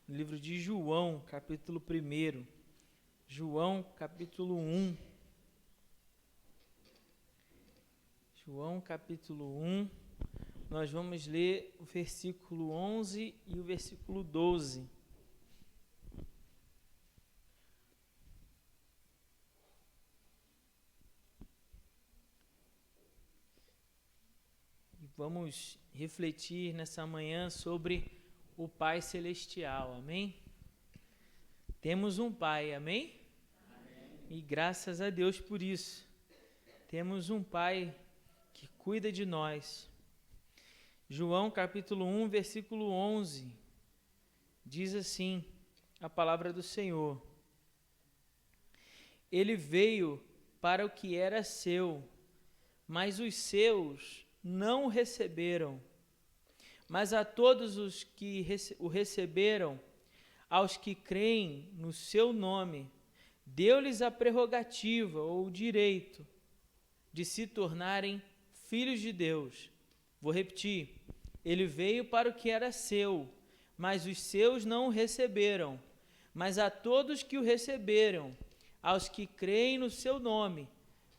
no livro de João, capítulo 1. João, capítulo 1. João, capítulo 1. Nós vamos ler o versículo 11 e o versículo 12. E vamos refletir nessa manhã sobre o Pai Celestial, amém? Temos um Pai, amém? Amém. E graças a Deus por isso. Temos um Pai que cuida de nós. João capítulo 1, versículo 11, diz assim a palavra do Senhor: Ele veio para o que era seu, mas os seus não o receberam. Mas a todos os que o receberam, aos que creem no seu nome, deu-lhes a prerrogativa ou o direito de se tornarem filhos de Deus. Vou repetir. Ele veio para o que era seu, mas os seus não o receberam. Mas a todos que o receberam, aos que creem no seu nome,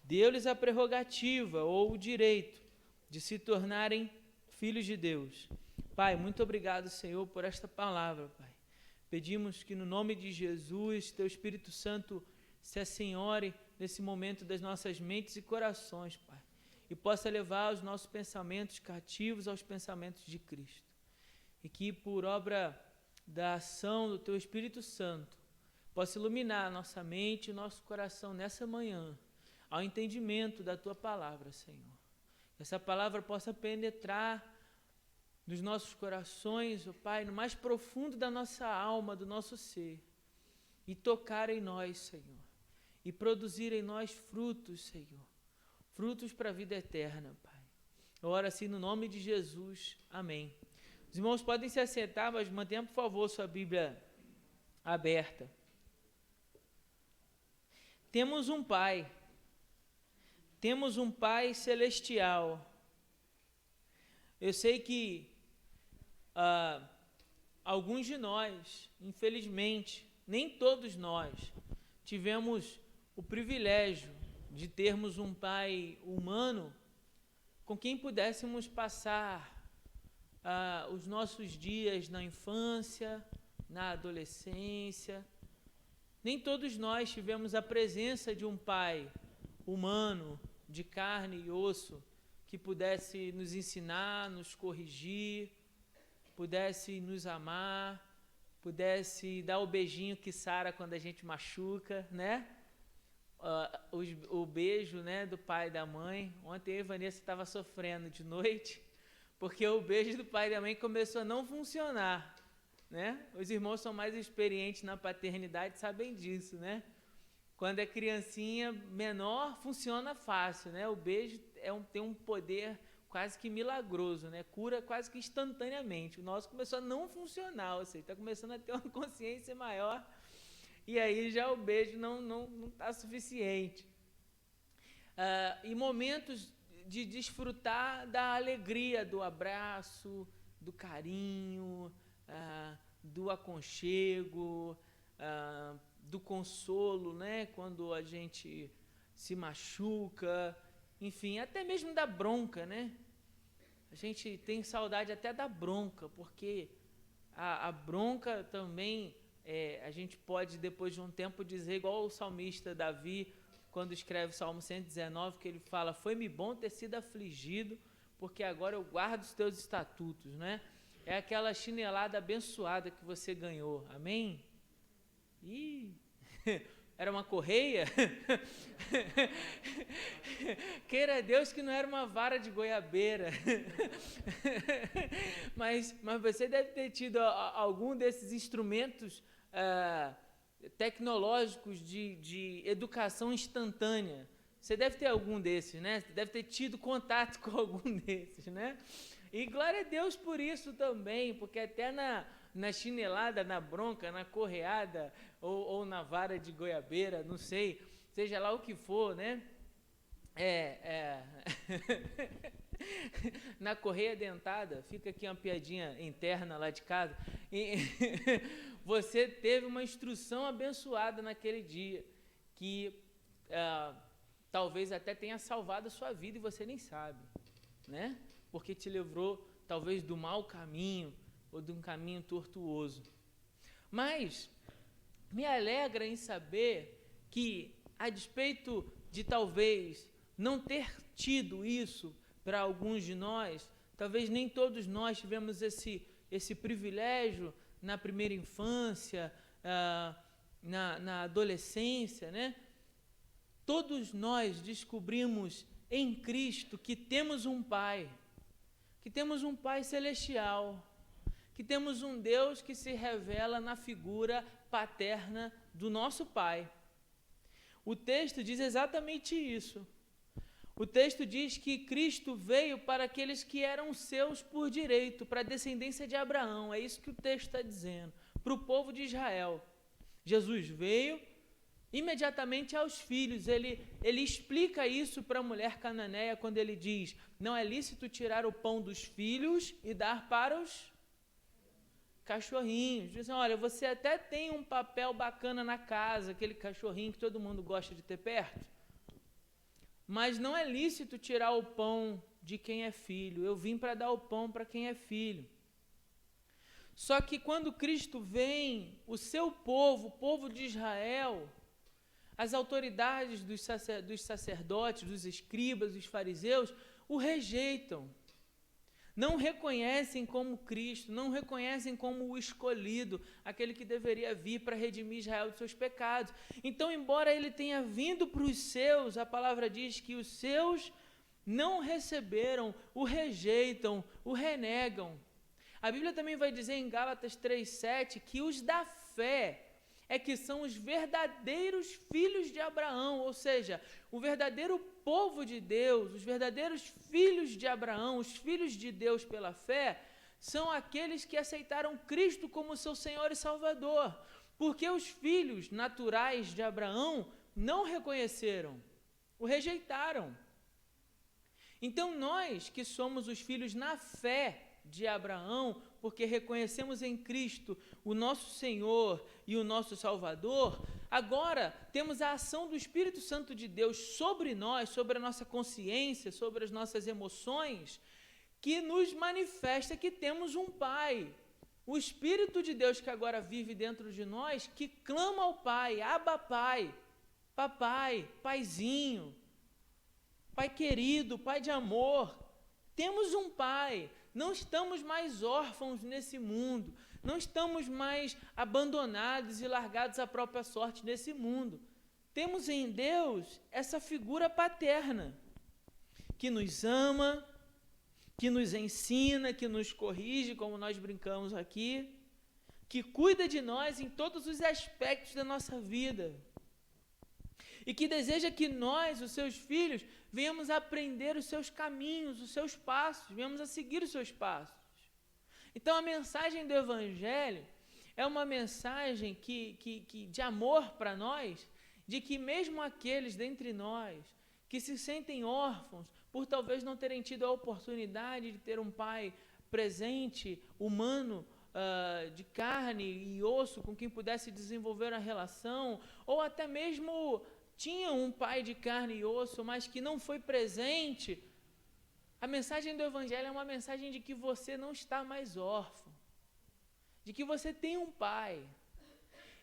deu-lhes a prerrogativa ou o direito de se tornarem filhos de Deus. Pai, muito obrigado, Senhor, por esta palavra, Pai. Pedimos que no nome de Jesus, Teu Espírito Santo se assenhore nesse momento das nossas mentes e corações, Pai, e possa levar os nossos pensamentos cativos aos pensamentos de Cristo. E que por obra da ação do Teu Espírito Santo, possa iluminar a nossa mente e o nosso coração nessa manhã, ao entendimento da Tua palavra, Senhor. Que essa palavra possa penetrar nos nossos corações, ó Pai, no mais profundo da nossa alma, do nosso ser, e tocar em nós, Senhor, e produzir em nós frutos, Senhor, frutos para a vida eterna, Pai. Eu oro assim no nome de Jesus, amém. Os irmãos podem se assentar, mas mantenha, por favor, sua Bíblia aberta. Temos um Pai celestial. Eu sei que alguns de nós, infelizmente, nem todos nós, tivemos o privilégio de termos um pai humano com quem pudéssemos passar os nossos dias na infância, na adolescência. Nem todos nós tivemos a presença de um pai humano, de carne e osso, que pudesse nos ensinar, nos corrigir, pudesse nos amar, pudesse dar o beijinho que sara quando a gente machuca, né? O beijo, né, do pai e da mãe. Ontem eu e a Vanessa estava sofrendo de noite, porque o beijo do pai e da mãe começou a não funcionar, né? Os irmãos são mais experientes na paternidade, sabem disso, né? Quando é criancinha menor, funciona fácil, né? O beijo tem um poder quase que milagroso, né? Cura quase que instantaneamente. O nosso começou a não funcionar, ou seja, está começando a ter uma consciência maior, e aí já o beijo não está suficiente. E momentos de desfrutar da alegria, do abraço, do carinho, do aconchego, do consolo, né? Quando a gente se machuca, enfim, até mesmo da bronca, né? A gente tem saudade até da bronca, porque a bronca também, a gente pode, depois de um tempo, dizer, igual o salmista Davi, quando escreve o Salmo 119, que ele fala: foi-me bom ter sido afligido, porque agora eu guardo os teus estatutos, né? É aquela chinelada abençoada que você ganhou, amém? Era uma correia? Queira Deus que não era uma vara de goiabeira. mas você deve ter tido algum desses instrumentos tecnológicos de educação instantânea. Você deve ter algum desses, né? Você deve ter tido contato com algum desses, né? E glória a Deus por isso também, porque até na chinelada, na bronca, na correada ou na vara de goiabeira, não sei, seja lá o que for, né? Na correia dentada, fica aqui uma piadinha interna lá de casa, você teve uma instrução abençoada naquele dia, que talvez até tenha salvado a sua vida e você nem sabe, né? Porque te livrou talvez do mau caminho ou de um caminho tortuoso. Mas me alegra em saber que, a despeito de talvez não ter tido isso para alguns de nós, talvez nem todos nós tivemos esse privilégio na primeira infância, na adolescência, né? Todos nós descobrimos em Cristo que temos um Pai celestial, que temos um Deus que se revela na figura paterna do nosso Pai. O texto diz exatamente isso. O texto diz que Cristo veio para aqueles que eram seus por direito, para a descendência de Abraão. É isso que o texto está dizendo, para o povo de Israel. Jesus veio imediatamente aos filhos. Ele explica isso para a mulher cananeia quando ele diz: não é lícito tirar o pão dos filhos e dar para os cachorrinhos. Dizem: olha, você até tem um papel bacana na casa, aquele cachorrinho que todo mundo gosta de ter perto, mas não é lícito tirar o pão de quem é filho. Eu vim para dar o pão para quem é filho. Só que quando Cristo vem, o seu povo, o povo de Israel, as autoridades dos sacerdotes, dos escribas, dos fariseus, o rejeitam. Não reconhecem como Cristo, não reconhecem como o escolhido, aquele que deveria vir para redimir Israel dos seus pecados. Então, embora ele tenha vindo para os seus, a palavra diz que os seus não receberam, o rejeitam, o renegam. A Bíblia também vai dizer em Gálatas 3,7 que os da fé é que são os verdadeiros filhos de Abraão, ou seja, o verdadeiro povo de Deus, os verdadeiros filhos de Abraão, os filhos de Deus pela fé, são aqueles que aceitaram Cristo como seu Senhor e Salvador, porque os filhos naturais de Abraão não reconheceram, o rejeitaram. Então nós que somos os filhos na fé de Abraão, porque reconhecemos em Cristo o nosso Senhor e o nosso Salvador, agora temos a ação do Espírito Santo de Deus sobre nós, sobre a nossa consciência, sobre as nossas emoções, que nos manifesta que temos um Pai. O Espírito de Deus que agora vive dentro de nós, que clama ao Pai: Abba, Pai, papai, paizinho, Pai querido, Pai de amor. Temos um Pai. Não estamos mais órfãos nesse mundo, não estamos mais abandonados e largados à própria sorte nesse mundo. Temos em Deus essa figura paterna, que nos ama, que nos ensina, que nos corrige, como nós brincamos aqui, que cuida de nós em todos os aspectos da nossa vida, e que deseja que nós, os seus filhos, venhamos a aprender os seus caminhos, os seus passos, venhamos a seguir os seus passos. Então, a mensagem do Evangelho é uma mensagem de amor para nós, de que mesmo aqueles dentre nós que se sentem órfãos, por talvez não terem tido a oportunidade de ter um pai presente, humano, de carne e osso, com quem pudesse desenvolver a relação, ou até mesmo tinha um pai de carne e osso, mas que não foi presente, a mensagem do Evangelho é uma mensagem de que você não está mais órfão, de que você tem um pai,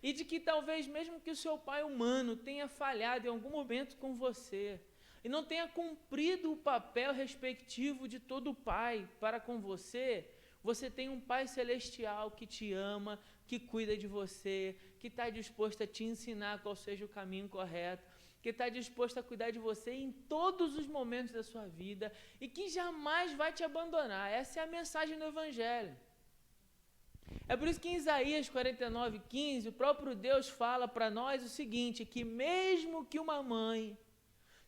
e de que talvez mesmo que o seu pai humano tenha falhado em algum momento com você, e não tenha cumprido o papel respectivo de todo pai para com você, você tem um Pai celestial que te ama, que cuida de você, que está disposto a te ensinar qual seja o caminho correto, que está disposto a cuidar de você em todos os momentos da sua vida e que jamais vai te abandonar. Essa é a mensagem do Evangelho. É por isso que em Isaías 49:15, o próprio Deus fala para nós o seguinte, que mesmo que uma mãe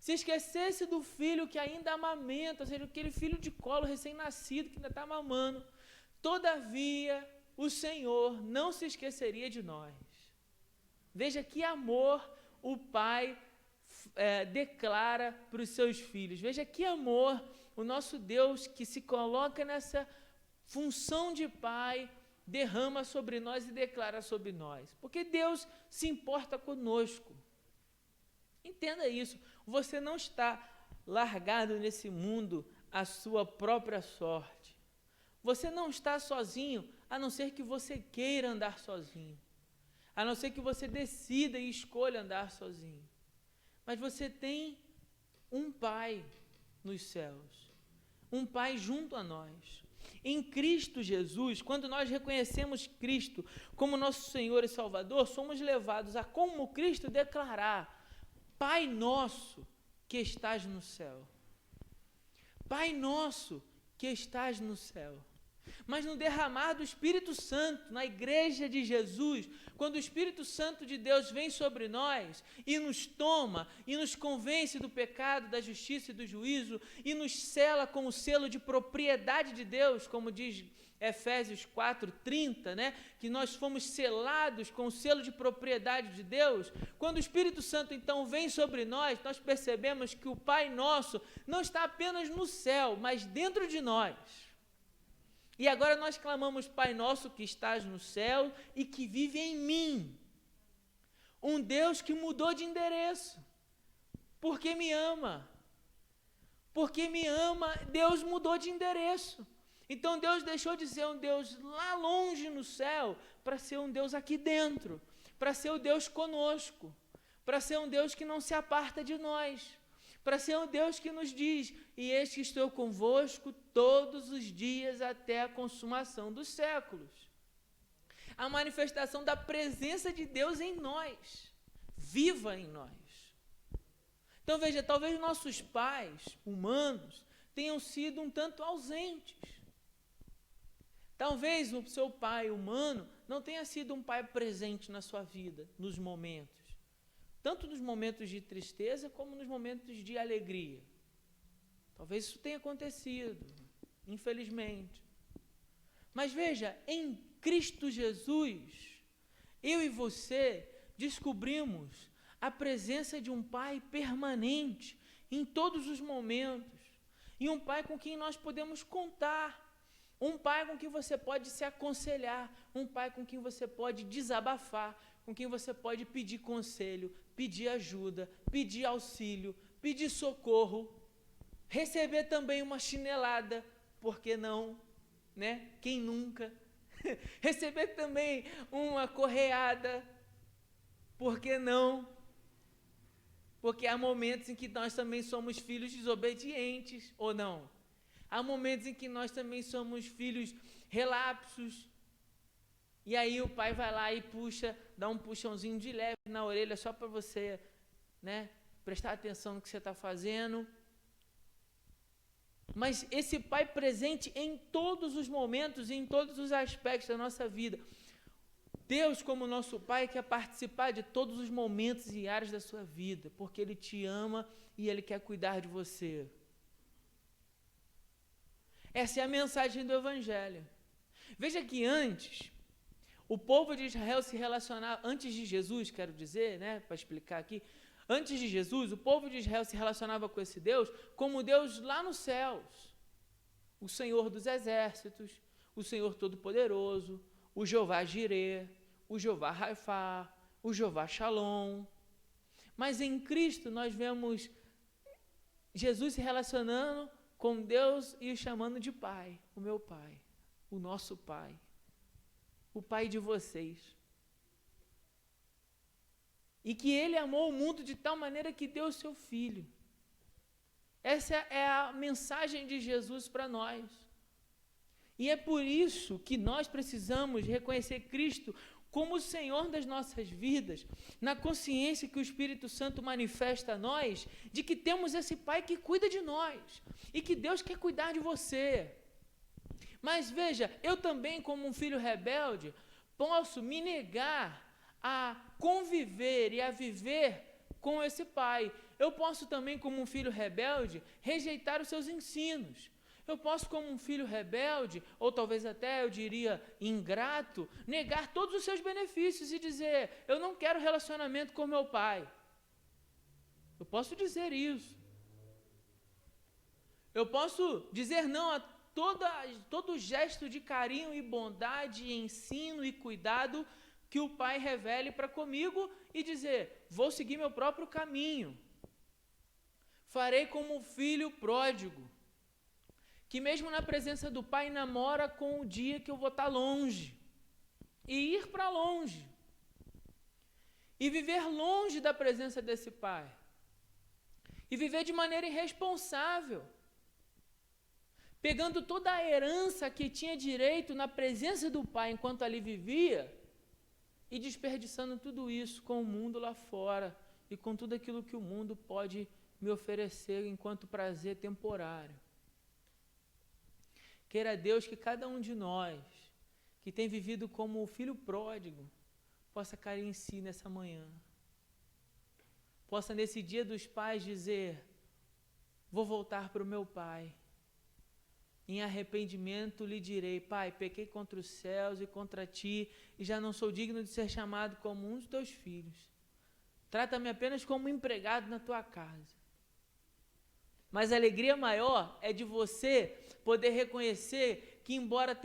se esquecesse do filho que ainda amamenta, ou seja, aquele filho de colo recém-nascido que ainda está mamando, todavia o Senhor não se esqueceria de nós. Veja que amor o Pai declara para os seus filhos. Veja que amor o nosso Deus, que se coloca nessa função de Pai, derrama sobre nós e declara sobre nós, porque Deus se importa conosco. Entenda isso, você não está largado nesse mundo à sua própria sorte. Você não está sozinho, a não ser que você queira andar sozinho, a não ser que você decida e escolha andar sozinho. Mas você tem um Pai nos céus, um Pai junto a nós. Em Cristo Jesus, quando nós reconhecemos Cristo como nosso Senhor e Salvador, somos levados a, como Cristo, declarar: Pai nosso que estás no céu. Pai nosso que estás no céu. Mas no derramar do Espírito Santo, na igreja de Jesus, quando o Espírito Santo de Deus vem sobre nós e nos toma, e nos convence do pecado, da justiça e do juízo, e nos sela com o selo de propriedade de Deus, como diz Efésios 4:30, né? Que nós fomos selados com o selo de propriedade de Deus. Quando o Espírito Santo então vem sobre nós, nós percebemos que o Pai Nosso não está apenas no céu, mas dentro de nós. E agora nós clamamos: Pai Nosso que estás no céu e que vive em mim. Um Deus que mudou de endereço, porque me ama. Porque me ama, Deus mudou de endereço. Então Deus deixou de ser um Deus lá longe no céu para ser um Deus aqui dentro, para ser o Deus conosco, para ser um Deus que não se aparta de nós, para ser um Deus que nos diz: e eis que estou convosco todos os dias até a consumação dos séculos. A manifestação da presença de Deus em nós, viva em nós. Então veja, talvez nossos pais humanos tenham sido um tanto ausentes. Talvez o seu pai humano não tenha sido um pai presente na sua vida, nos momentos, tanto nos momentos de tristeza como nos momentos de alegria. Talvez isso tenha acontecido, infelizmente. Mas veja, em Cristo Jesus, eu e você descobrimos a presença de um Pai permanente em todos os momentos, e um Pai com quem nós podemos contar, um Pai com quem você pode se aconselhar, um Pai com quem você pode desabafar, com quem você pode pedir conselho, pedir ajuda, pedir auxílio, pedir socorro, receber também uma chinelada, por que não, né? Quem nunca? Receber também uma correada, por que não? Porque há momentos em que nós também somos filhos desobedientes, ou não? Há momentos em que nós também somos filhos relapsos, e aí o pai vai lá e puxa, dá um puxãozinho de leve na orelha só para você, né, prestar atenção no que você está fazendo. Mas esse Pai presente em todos os momentos e em todos os aspectos da nossa vida. Deus, como nosso Pai, quer participar de todos os momentos e áreas da sua vida, porque Ele te ama e Ele quer cuidar de você. Essa é a mensagem do Evangelho. Veja que antes, o povo de Israel se relacionava, antes de Jesus, quero dizer, né, para explicar aqui, antes de Jesus, o povo de Israel se relacionava com esse Deus como Deus lá nos céus, o Senhor dos exércitos, o Senhor Todo-Poderoso, o Jeová Jireh, o Jeová Raifá, o Jeová Shalom. Mas em Cristo nós vemos Jesus se relacionando com Deus e o chamando de Pai, o meu Pai, o nosso Pai, o Pai de vocês. E que Ele amou o mundo de tal maneira que deu o seu Filho. Essa é a mensagem de Jesus para nós. E é por isso que nós precisamos reconhecer Cristo como o Senhor das nossas vidas, na consciência que o Espírito Santo manifesta a nós, de que temos esse Pai que cuida de nós, e que Deus quer cuidar de você. Mas veja, eu também, como um filho rebelde, posso me negar a conviver e a viver com esse Pai. Eu posso também, como um filho rebelde, rejeitar os seus ensinos. Eu posso, como um filho rebelde, ou talvez até eu diria ingrato, negar todos os seus benefícios e dizer: eu não quero relacionamento com meu pai. Eu posso dizer isso. Eu posso dizer não a todo gesto de carinho e bondade, ensino e cuidado que o pai revele para comigo e dizer, vou seguir meu próprio caminho. Farei como o filho pródigo, que mesmo na presença do pai namora com o dia que eu vou estar longe, e ir para longe, e viver longe da presença desse pai, e viver de maneira irresponsável, pegando toda a herança que tinha direito na presença do pai enquanto ali vivia, e desperdiçando tudo isso com o mundo lá fora, e com tudo aquilo que o mundo pode me oferecer enquanto prazer temporário. Queira Deus que cada um de nós, que tem vivido como o filho pródigo, possa cair em si nessa manhã. Possa nesse dia dos pais dizer, vou voltar para o meu pai. Em arrependimento lhe direi, pai, pequei contra os céus e contra ti, e já não sou digno de ser chamado como um dos teus filhos. Trata-me apenas como empregado na tua casa. Mas a alegria maior é de você poder reconhecer que, embora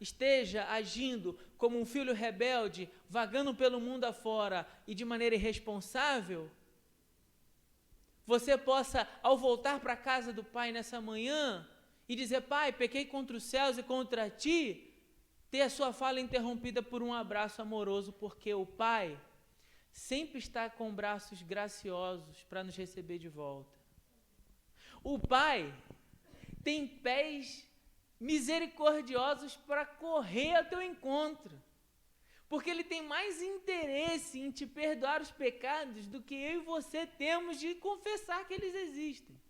esteja agindo como um filho rebelde, vagando pelo mundo afora e de maneira irresponsável, você possa, ao voltar para a casa do pai nessa manhã e dizer, pai, pequei contra os céus e contra ti, ter a sua fala interrompida por um abraço amoroso, porque o pai sempre está com braços graciosos para nos receber de volta. O pai tem pés misericordiosos para correr ao teu encontro, porque ele tem mais interesse em te perdoar os pecados do que eu e você temos de confessar que eles existem.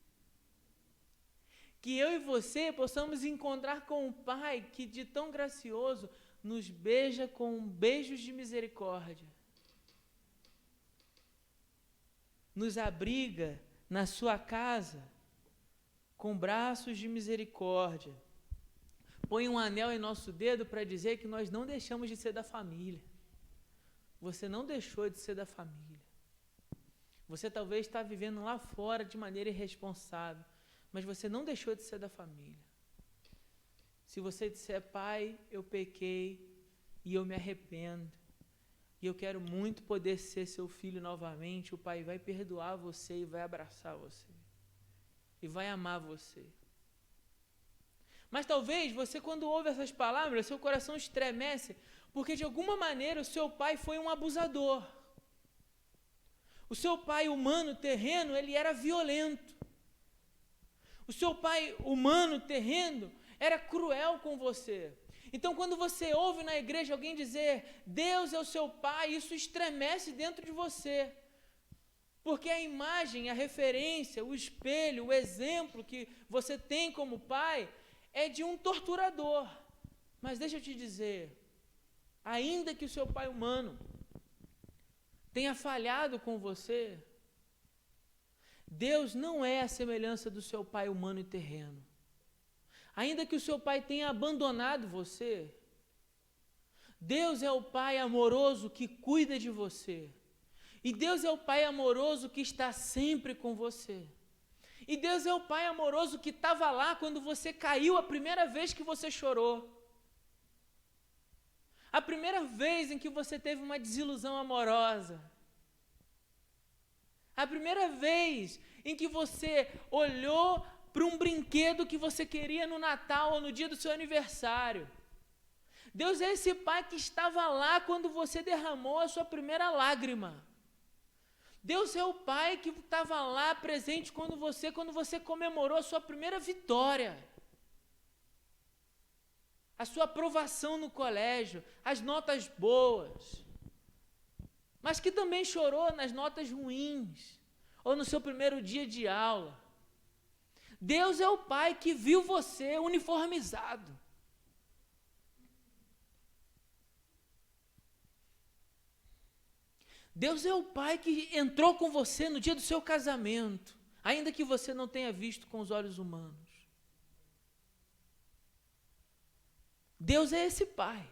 Que eu e você possamos encontrar com o Pai que de tão gracioso nos beija com beijos de misericórdia, nos abriga na sua casa com braços de misericórdia, põe um anel em nosso dedo para dizer que nós não deixamos de ser da família. Você não deixou de ser da família. Você talvez está vivendo lá fora de maneira irresponsável, mas você não deixou de ser da família. Se você disser, pai, eu pequei e eu me arrependo, e eu quero muito poder ser seu filho novamente, o pai vai perdoar você e vai abraçar você. E vai amar você. Mas talvez você, quando ouve essas palavras, seu coração estremece, porque de alguma maneira o seu pai foi um abusador. O seu pai humano, terreno, ele era violento. O seu pai humano, terreno, era cruel com você. Então, quando você ouve na igreja alguém dizer, Deus é o seu pai, isso estremece dentro de você. Porque a imagem, a referência, o espelho, o exemplo que você tem como pai é de um torturador. Mas deixa eu te dizer, ainda que o seu pai humano tenha falhado com você, Deus não é a semelhança do seu pai humano e terreno. Ainda que o seu pai tenha abandonado você, Deus é o pai amoroso que cuida de você. E Deus é o pai amoroso que está sempre com você. E Deus é o pai amoroso que estava lá quando você caiu a primeira vez que você chorou. A primeira vez em que você teve uma desilusão amorosa. A primeira vez em que você olhou para um brinquedo que você queria no Natal ou no dia do seu aniversário. Deus é esse pai que estava lá quando você derramou a sua primeira lágrima. Deus é o pai que estava lá presente quando você comemorou a sua primeira vitória. A sua aprovação no colégio, as notas boas. Mas que também chorou nas notas ruins, ou no seu primeiro dia de aula. Deus é o pai que viu você uniformizado. Deus é o pai que entrou com você no dia do seu casamento, ainda que você não tenha visto com os olhos humanos. Deus é esse pai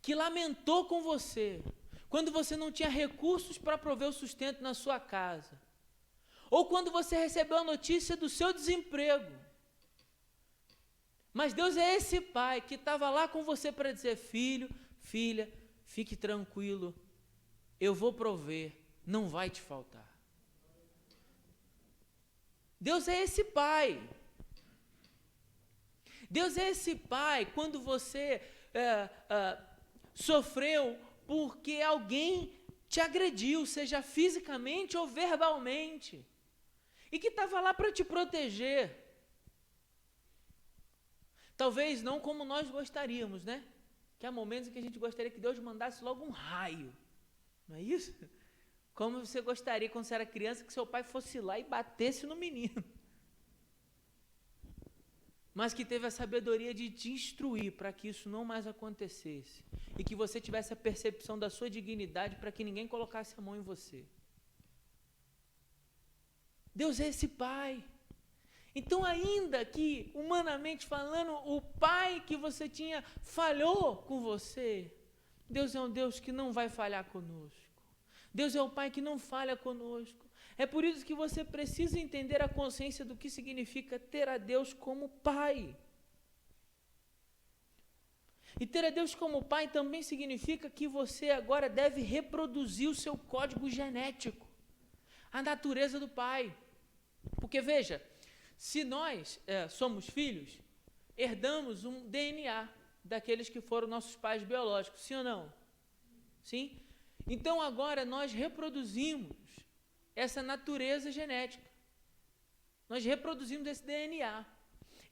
que lamentou com você quando você não tinha recursos para prover o sustento na sua casa, ou quando você recebeu a notícia do seu desemprego. Mas Deus é esse pai que estava lá com você para dizer: filho, filha, fique tranquilo, eu vou prover, não vai te faltar. Deus é esse pai. Deus é esse pai quando você sofreu porque alguém te agrediu, seja fisicamente ou verbalmente, e que estava lá para te proteger. Talvez não como nós gostaríamos, né? Que há momentos em que a gente gostaria que Deus mandasse logo um raio, não é isso? Como você gostaria, quando você era criança, que seu pai fosse lá e batesse no menino. Mas que teve a sabedoria de te instruir para que isso não mais acontecesse. E que você tivesse a percepção da sua dignidade para que ninguém colocasse a mão em você. Deus é esse pai. Então, ainda que, humanamente falando, o pai que você tinha falhou com você, Deus é um Deus que não vai falhar conosco. Deus é o pai que não falha conosco. É por isso que você precisa entender a consciência do que significa ter a Deus como pai. E ter a Deus como pai também significa que você agora deve reproduzir o seu código genético, a natureza do pai. Porque veja, se nós somos filhos, herdamos um DNA daqueles que foram nossos pais biológicos, sim ou não? Sim? Então agora nós reproduzimos essa natureza genética. Nós reproduzimos esse DNA.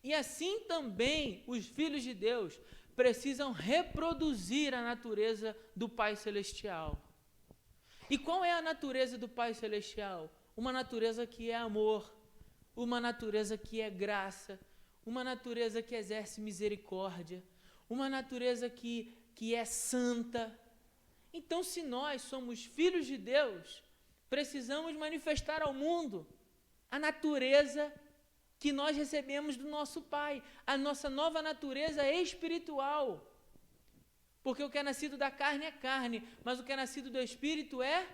E assim também os filhos de Deus precisam reproduzir a natureza do Pai Celestial. E qual é a natureza do Pai Celestial? Uma natureza que é amor, uma natureza que é graça, uma natureza que exerce misericórdia, uma natureza que é santa. Então, se nós somos filhos de Deus, precisamos manifestar ao mundo a natureza que nós recebemos do nosso Pai, a nossa nova natureza espiritual. Porque o que é nascido da carne é carne, mas o que é nascido do Espírito é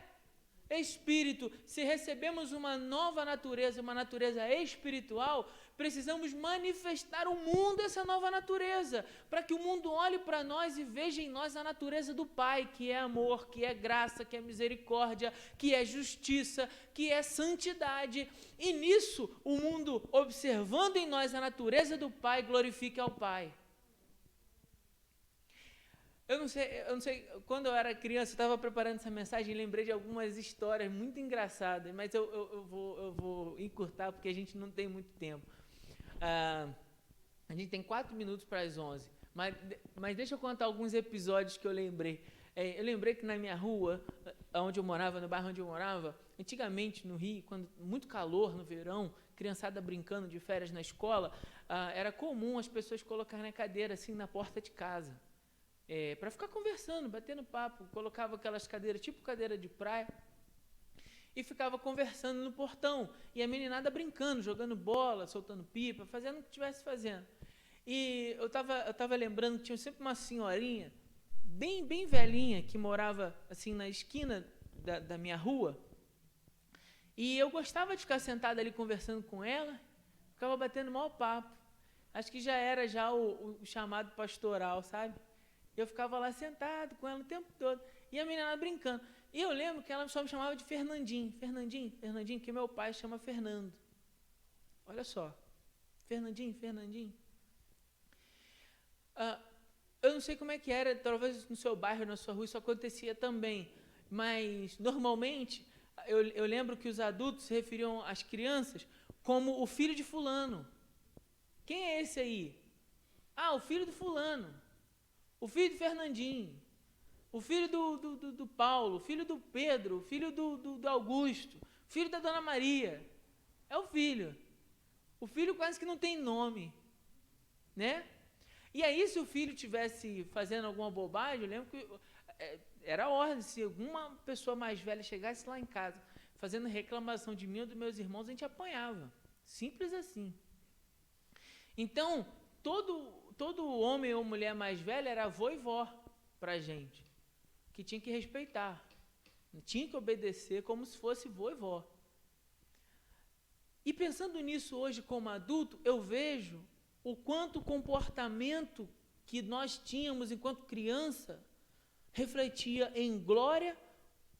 Espírito. Se recebemos uma nova natureza, uma natureza espiritual, precisamos manifestar ao mundo essa nova natureza, para que o mundo olhe para nós e veja em nós a natureza do Pai, que é amor, que é graça, que é misericórdia, que é justiça, que é santidade. E nisso, o mundo, observando em nós a natureza do Pai, glorifica ao Pai. Eu não sei, quando eu era criança, eu estava preparando essa mensagem e lembrei de algumas histórias muito engraçadas, mas eu vou encurtar porque a gente não tem muito tempo. A gente tem 4 minutos para as 11, mas deixa eu contar alguns episódios que eu lembrei. Eu lembrei que na minha rua, onde eu morava, no bairro onde eu morava, antigamente no Rio, quando muito calor no verão, criançada brincando de férias na escola, era comum as pessoas colocarem a cadeira assim na porta de casa. Para ficar conversando, batendo papo, colocava aquelas cadeiras, tipo cadeira de praia, e ficava conversando no portão, e a meninada brincando, jogando bola, soltando pipa, fazendo o que estivesse fazendo. E eu estava lembrando que tinha sempre uma senhorinha, bem velhinha, que morava assim na esquina da minha rua, e eu gostava de ficar sentado ali conversando com ela, ficava batendo maior papo. Acho que já era o chamado pastoral, sabe? Eu ficava lá sentado com ela o tempo todo. E a menina brincando. E eu lembro que ela só me chamava de Fernandinho. Fernandinho, que meu pai chama Fernando. Olha só. Fernandinho. Eu não sei como é que era, talvez no seu bairro, na sua rua, isso acontecia também. Mas, normalmente, eu lembro que os adultos se referiam às crianças como o filho de fulano. Quem é esse aí? O filho do fulano. O filho do Fernandinho, o filho do Paulo, o filho do Pedro, o filho do Augusto, o filho da Dona Maria. É o filho. O filho quase que não tem nome, né? E aí, se o filho estivesse fazendo alguma bobagem, eu lembro que era ordem, se alguma pessoa mais velha chegasse lá em casa fazendo reclamação de mim ou dos meus irmãos, a gente apanhava. Simples assim. Então, todo homem ou mulher mais velha era avô e vó para a gente, que tinha que respeitar, tinha que obedecer como se fosse vô e vó. E pensando nisso hoje como adulto, eu vejo o quanto o comportamento que nós tínhamos enquanto criança refletia em glória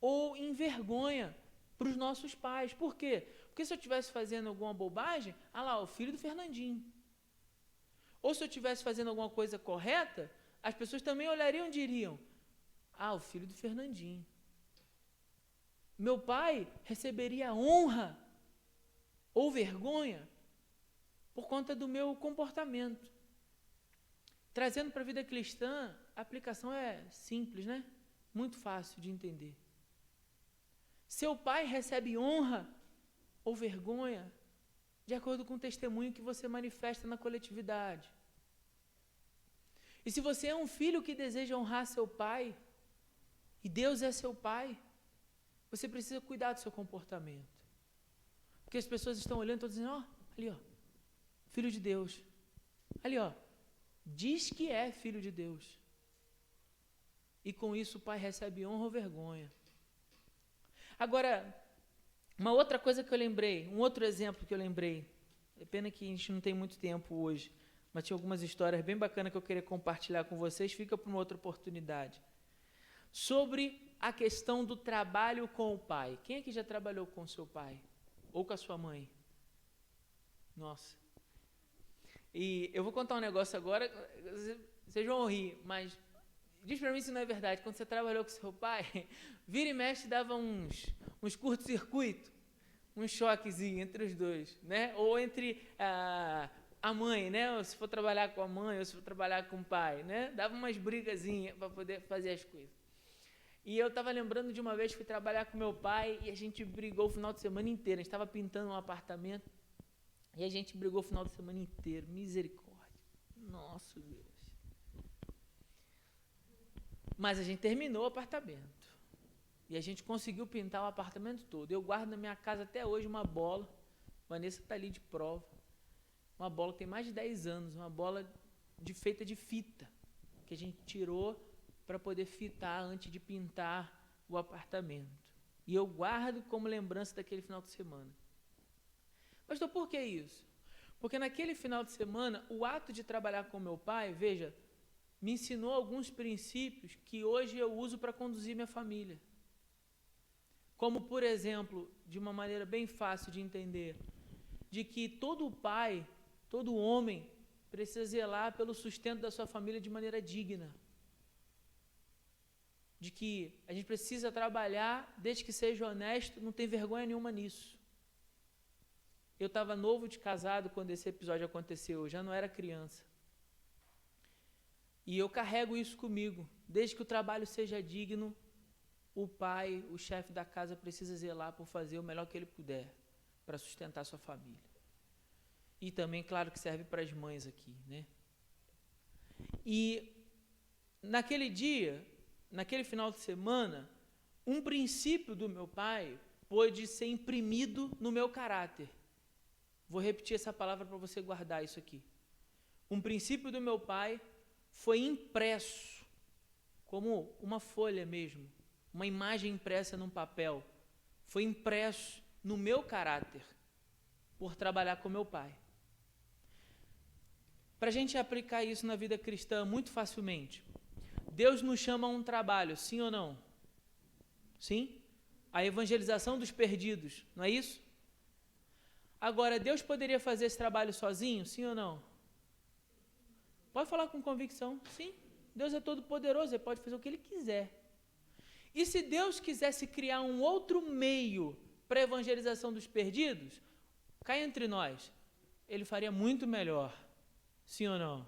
ou em vergonha para os nossos pais. Por quê? Porque se eu estivesse fazendo alguma bobagem, lá, o filho do Fernandinho. Ou se eu estivesse fazendo alguma coisa correta, as pessoas também olhariam e diriam, o filho do Fernandinho. Meu pai receberia honra ou vergonha por conta do meu comportamento. Trazendo para a vida cristã, a aplicação é simples, né? Muito fácil de entender. Seu pai recebe honra ou vergonha de acordo com o testemunho que você manifesta na coletividade. E se você é um filho que deseja honrar seu pai, e Deus é seu pai, você precisa cuidar do seu comportamento. Porque as pessoas estão olhando e estão dizendo, ali, filho de Deus. Ali, diz que é filho de Deus. E com isso o pai recebe honra ou vergonha. Agora, uma outra coisa que eu lembrei, um outro exemplo que eu lembrei, é pena que a gente não tem muito tempo hoje, mas tinha algumas histórias bem bacanas que eu queria compartilhar com vocês, fica para uma outra oportunidade. Sobre a questão do trabalho com o pai. Quem aqui já trabalhou com o seu pai? Ou com a sua mãe? Nossa. E eu vou contar um negócio agora, vocês vão rir, mas diz para mim se não é verdade. Quando você trabalhou com seu pai, vira e mexe dava uns curto-circuito, um choquezinho entre os dois, né? Ou entre a mãe, né? Ou se for trabalhar com a mãe, ou se for trabalhar com o pai, né? Dava umas brigazinhas para poder fazer as coisas. E eu estava lembrando de uma vez que fui trabalhar com meu pai e a gente brigou o final de semana inteiro. A gente estava pintando um apartamento e a gente brigou o final de semana inteiro. Misericórdia. Nossa, Deus. Mas a gente terminou o apartamento. E a gente conseguiu pintar o apartamento todo. Eu guardo na minha casa até hoje uma bola. Vanessa está ali de prova. Uma bola que tem mais de 10 anos. Uma bola feita de fita. Que a gente tirou para poder fitar antes de pintar o apartamento. E eu guardo como lembrança daquele final de semana. Pastor, por que isso? Porque naquele final de semana, o ato de trabalhar com meu pai, veja, me ensinou alguns princípios que hoje eu uso para conduzir minha família. Como, por exemplo, de uma maneira bem fácil de entender, de que todo pai, todo homem, precisa zelar pelo sustento da sua família de maneira digna. De que a gente precisa trabalhar, desde que seja honesto, não tem vergonha nenhuma nisso. Eu estava novo de casado quando esse episódio aconteceu, eu já não era criança. E eu carrego isso comigo. Desde que o trabalho seja digno, o pai, o chefe da casa precisa zelar por fazer o melhor que ele puder para sustentar sua família. E também, claro, que serve para as mães aqui, né? E naquele dia, naquele final de semana, um princípio do meu pai pôde ser imprimido no meu caráter. Vou repetir essa palavra para você guardar isso aqui. Um princípio do meu pai foi impresso, como uma folha mesmo, uma imagem impressa num papel. Foi impresso no meu caráter, por trabalhar com meu pai. Para a gente aplicar isso na vida cristã muito facilmente, Deus nos chama a um trabalho, sim ou não? Sim? A evangelização dos perdidos, não é isso? Agora, Deus poderia fazer esse trabalho sozinho, sim ou não? Pode falar com convicção, sim. Deus é todo poderoso, Ele pode fazer o que Ele quiser. E se Deus quisesse criar um outro meio para a evangelização dos perdidos, cá entre nós, Ele faria muito melhor, sim ou não?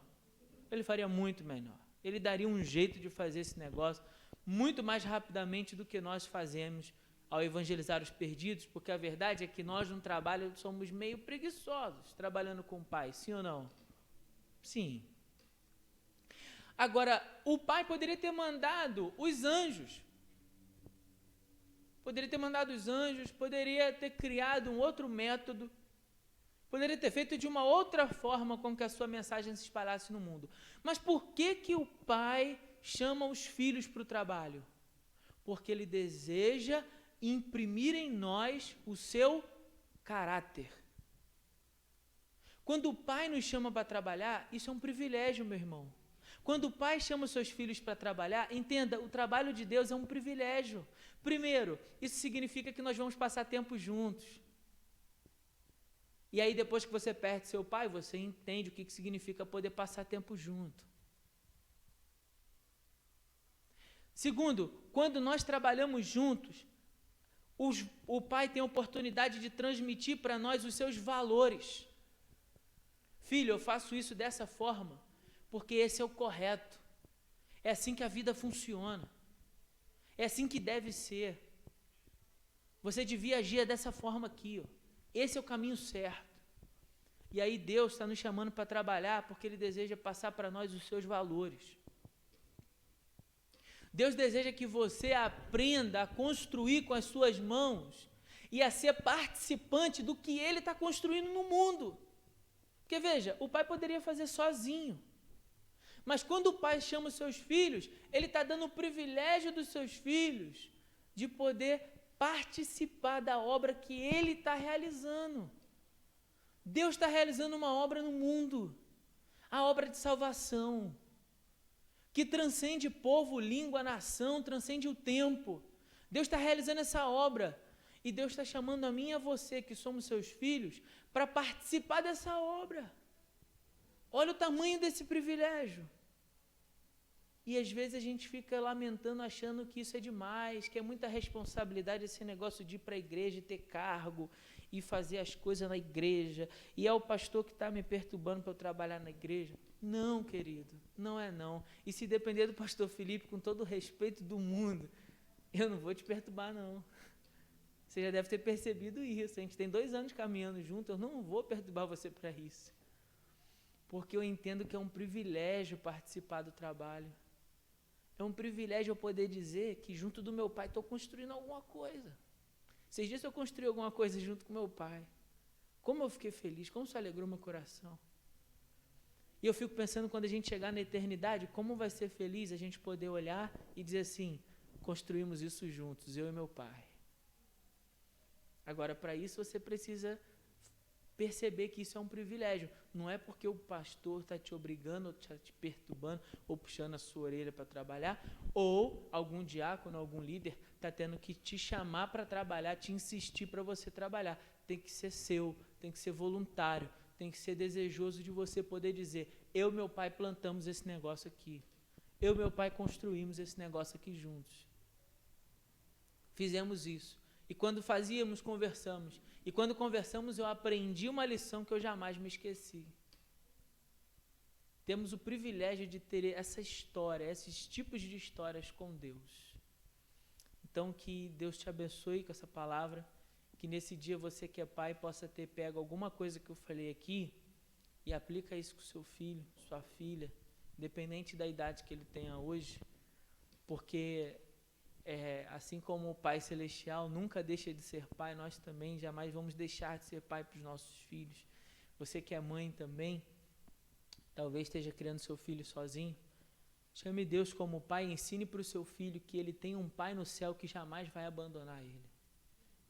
Ele faria muito melhor. Ele daria um jeito de fazer esse negócio muito mais rapidamente do que nós fazemos ao evangelizar os perdidos, porque a verdade é que nós no trabalho somos meio preguiçosos, trabalhando com o pai, sim ou não? Sim. Agora, o pai poderia ter mandado os anjos, poderia ter criado um outro método, poderia ter feito de uma outra forma com que a sua mensagem se espalhasse no mundo. Mas por que o pai chama os filhos para o trabalho? Porque ele deseja imprimir em nós o seu caráter. Quando o pai nos chama para trabalhar, isso é um privilégio, meu irmão. Quando o pai chama os seus filhos para trabalhar, entenda, o trabalho de Deus é um privilégio. Primeiro, isso significa que nós vamos passar tempo juntos. E aí, depois que você perde seu pai, você entende o que significa poder passar tempo junto. Segundo, quando nós trabalhamos juntos, o pai tem a oportunidade de transmitir para nós os seus valores. Filho, eu faço isso dessa forma, porque esse é o correto. É assim que a vida funciona. É assim que deve ser. Você devia agir dessa forma aqui, ó. Esse é o caminho certo. E aí Deus está nos chamando para trabalhar porque Ele deseja passar para nós os seus valores. Deus deseja que você aprenda a construir com as suas mãos e a ser participante do que Ele está construindo no mundo. Porque veja, o pai poderia fazer sozinho. Mas quando o pai chama os seus filhos, ele está dando o privilégio dos seus filhos de poder participar da obra que ele está realizando. Deus está realizando uma obra no mundo, a obra de salvação, que transcende povo, língua, nação, transcende o tempo. Deus está realizando essa obra, e Deus está chamando a mim e a você, que somos seus filhos, para participar dessa obra. Olha o tamanho desse privilégio. E às vezes a gente fica lamentando, achando que isso é demais, que é muita responsabilidade esse negócio de ir para a igreja e ter cargo e fazer as coisas na igreja, e é o pastor que está me perturbando para eu trabalhar na igreja. Não, querido, não é não. E se depender do pastor Felipe, com todo o respeito do mundo, eu não vou te perturbar não. Você já deve ter percebido isso. A gente tem 2 anos caminhando junto, eu não vou perturbar você para isso. Porque eu entendo que é um privilégio participar do trabalho. É um privilégio eu poder dizer que junto do meu pai estou construindo alguma coisa. Esses dias eu construí alguma coisa junto com meu pai. Como eu fiquei feliz, como isso alegrou meu coração. E eu fico pensando, quando a gente chegar na eternidade, como vai ser feliz a gente poder olhar e dizer assim, construímos isso juntos, eu e meu pai. Agora, para isso você precisa perceber que isso é um privilégio. Não é porque o pastor está te obrigando, ou está te perturbando, ou puxando a sua orelha para trabalhar, ou algum diácono, algum líder está tendo que te chamar para trabalhar, te insistir para você trabalhar. Tem que ser seu, tem que ser voluntário, tem que ser desejoso de você poder dizer, eu e meu pai plantamos esse negócio aqui. Eu e meu pai construímos esse negócio aqui juntos. Fizemos isso. E quando fazíamos, conversamos. E quando conversamos, eu aprendi uma lição que eu jamais me esqueci. Temos o privilégio de ter essa história, esses tipos de histórias com Deus. Então, que Deus te abençoe com essa palavra, que nesse dia você que é pai possa ter pego alguma coisa que eu falei aqui e aplica isso com seu filho, sua filha, independente da idade que ele tenha hoje, porque assim como o Pai Celestial nunca deixa de ser pai, nós também jamais vamos deixar de ser pai para os nossos filhos. Você que é mãe também, talvez esteja criando seu filho sozinho, chame Deus como pai e ensine para o seu filho que ele tem um pai no céu que jamais vai abandonar ele,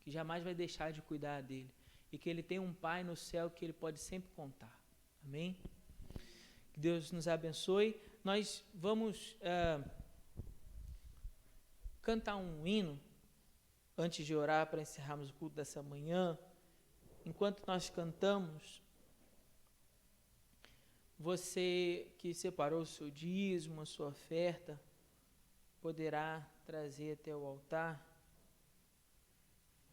que jamais vai deixar de cuidar dele, e que ele tem um pai no céu que ele pode sempre contar. Amém? Que Deus nos abençoe. Nós vamos cantar um hino antes de orar para encerrarmos o culto dessa manhã. Enquanto nós cantamos, você que separou o seu dízimo, a sua oferta, poderá trazer até o altar.